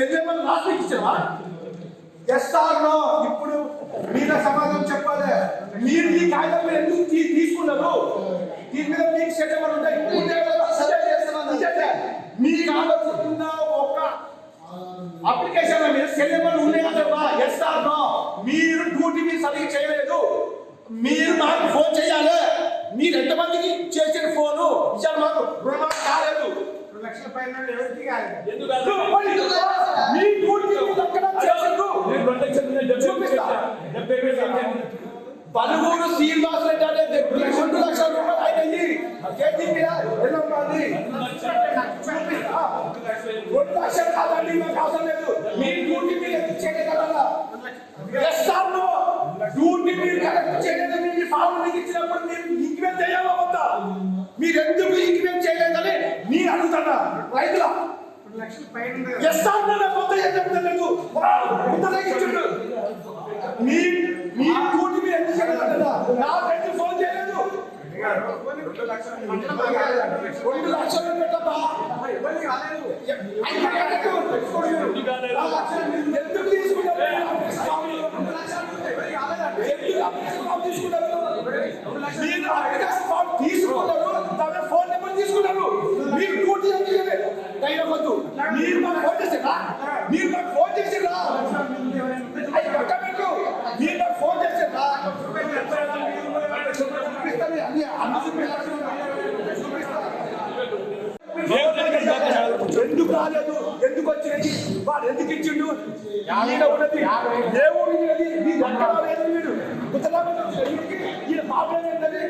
చెల్లెమ్మని రాష్ట్రం ఇచ్చావా? Yes or no? ఇప్పుడు మీరు సమాధానం చెప్పాలి. మీరు ఈ కాగితం మీద ఎందుకు తీసుకున్నారు? దీని మీద మీకు చెల్లెమ్మలు ఉంటాయి. మీకు ఆలోచన ఒక అప్లికేషన్ మీద చెల్లెమ్మలు ఉన్నాయా? Yes or no? మీరు డ్యూటీ మీరు సరిగ్గా చేయలేదు. మీరు నాకు ఫోన్ చేయాలి. మీరు ఎంతమందికి చేసిన ఫోను ఇచ్చారు? మాకు రుణమాఫీ కాలేదు. 2 లక్షల పైన ఎవరికి కాలేదు. పలువురు శ్రీనివాస్ రెడ్డి అనేది 2 లక్షల రూపాయలు అయిపోయింది. 2 లక్షలు కాదండి, మాకు అవసరం లేదు. మీ డ్యూటీ మీరు ఎందుకు చేయగలరా? డ్యూటీ మీరు కరెక్ట్ చేయలేదు. మీరు ఫామ్ ఇచ్చినప్పుడు మీరు ఇంక్రిమెంట్ చేయాలా వద్దా? మీరు ఎందుకు ఇంక్రిమెంట్ చేయలేదని నేను అడుగుతున్నా. రైతుల 2 లక్షల పైన కొత్త చెప్తలేదు. మీ డ్యూటీ మీరు ఎందుకు చేయగలరా? నాకైతే ఫోన్ చేయలేదు. 2 లక్షలు పెట్టబ్బా. ఎందుకు తీసుకున్నారు? తీసుకున్నారు, ఫోన్ నెంబర్ తీసుకున్నారు. మీరు డ్యూటీ ధైర్యం వద్దు. మీరు మాకు ఫోన్ చేసిరా? మీరు నాకు ఫోన్ చేసిరా? అది పక్క పెట్టు. మీరు నాకు ఫోన్ చేసిరా? ఎందుకు రాలేదు? ఎందుకు వచ్చినది? వాడు ఎందుకు ఇచ్చిండు? ఉన్నది ఏ ఊరి మీ దగ్గర వీడు ఈయన బాబు ఏంటది?